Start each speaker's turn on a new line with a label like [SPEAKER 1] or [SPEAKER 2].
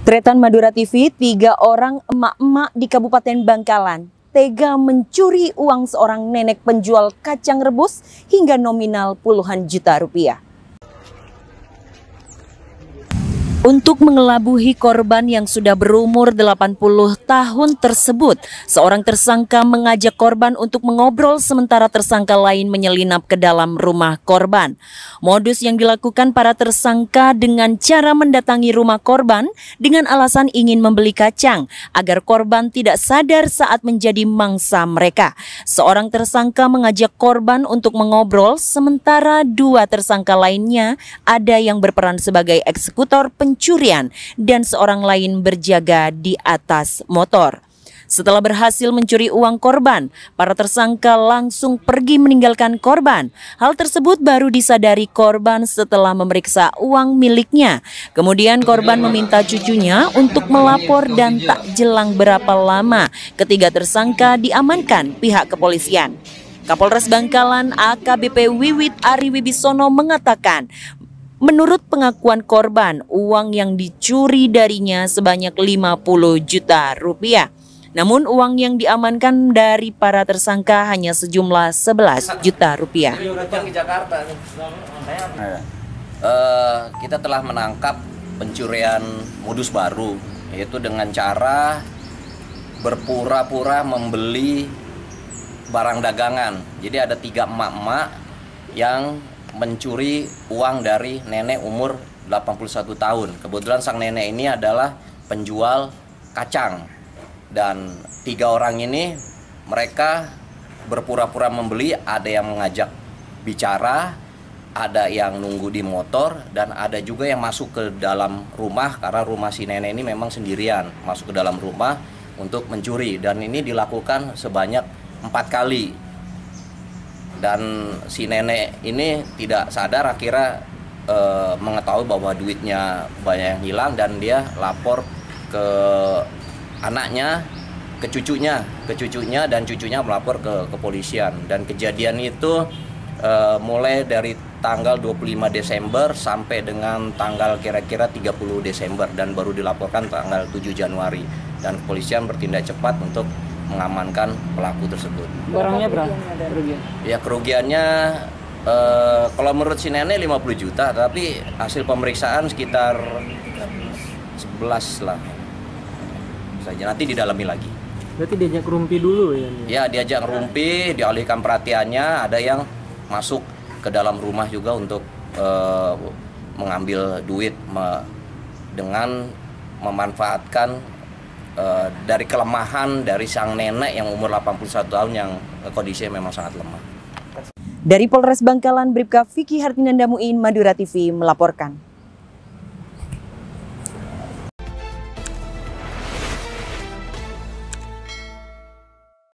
[SPEAKER 1] Tretan Madura TV, 3 orang emak-emak di Kabupaten Bangkalan tega mencuri uang seorang nenek penjual kacang rebus hingga nominal puluhan juta rupiah. Untuk mengelabuhi korban yang sudah berumur 80 tahun tersebut, seorang tersangka mengajak korban untuk mengobrol sementara tersangka lain menyelinap ke dalam rumah korban. Modus yang dilakukan para tersangka dengan cara mendatangi rumah korban dengan alasan ingin membeli kacang agar korban tidak sadar saat menjadi mangsa mereka. Seorang tersangka mengajak korban untuk mengobrol sementara 2 tersangka lainnya ada yang berperan sebagai eksekutor pencurian dan seorang lain berjaga di atas motor. Setelah berhasil mencuri uang korban, para tersangka langsung pergi meninggalkan korban. Hal tersebut baru disadari korban setelah memeriksa uang miliknya. Kemudian korban meminta cucunya untuk melapor dan tak jelang berapa lama ketiga tersangka diamankan pihak kepolisian. Kapolres Bangkalan AKBP Wiwit Ari Wibisono mengatakan, menurut pengakuan korban, uang yang dicuri darinya sebanyak 50 juta rupiah. Namun uang yang diamankan dari para tersangka hanya sejumlah 11 juta rupiah.
[SPEAKER 2] Kita telah menangkap pencurian modus baru, yaitu dengan cara berpura-pura membeli barang dagangan. Jadi ada 3 emak-emak yang mencuri uang dari nenek umur 81 tahun. Kebetulan sang nenek ini adalah penjual kacang. Dan 3 orang ini mereka berpura-pura membeli, ada yang mengajak bicara, ada yang nunggu di motor, dan ada juga yang masuk ke dalam rumah karena rumah si nenek ini memang sendirian, masuk ke dalam rumah untuk mencuri. Dan ini dilakukan sebanyak 4 kali. Dan si nenek ini tidak sadar, akhirnya mengetahui bahwa duitnya banyak yang hilang dan dia lapor ke anaknya, ke cucunya dan cucunya melapor ke kepolisian. Dan kejadian itu mulai dari tanggal 25 Desember sampai dengan tanggal kira-kira 30 Desember dan baru dilaporkan tanggal 7 Januari. Dan kepolisian bertindak cepat untuk mengamankan pelaku tersebut.
[SPEAKER 3] Barangnya berapa?
[SPEAKER 2] Ya, kerugiannya kalau menurut si nenek 50 juta, tapi hasil pemeriksaan sekitar 11 lah saja, nanti didalami lagi.
[SPEAKER 3] Berarti diajak rumpi dulu ya?
[SPEAKER 2] Ya, diajak rumpi, dialihkan perhatiannya, ada yang masuk ke dalam rumah juga untuk mengambil duit dengan memanfaatkan dari kelemahan dari sang nenek yang umur 81 tahun yang kondisinya memang sangat lemah.
[SPEAKER 1] Dari Polres Bangkalan, Bribka Vicky Hartinanda Muin, Madura TV melaporkan.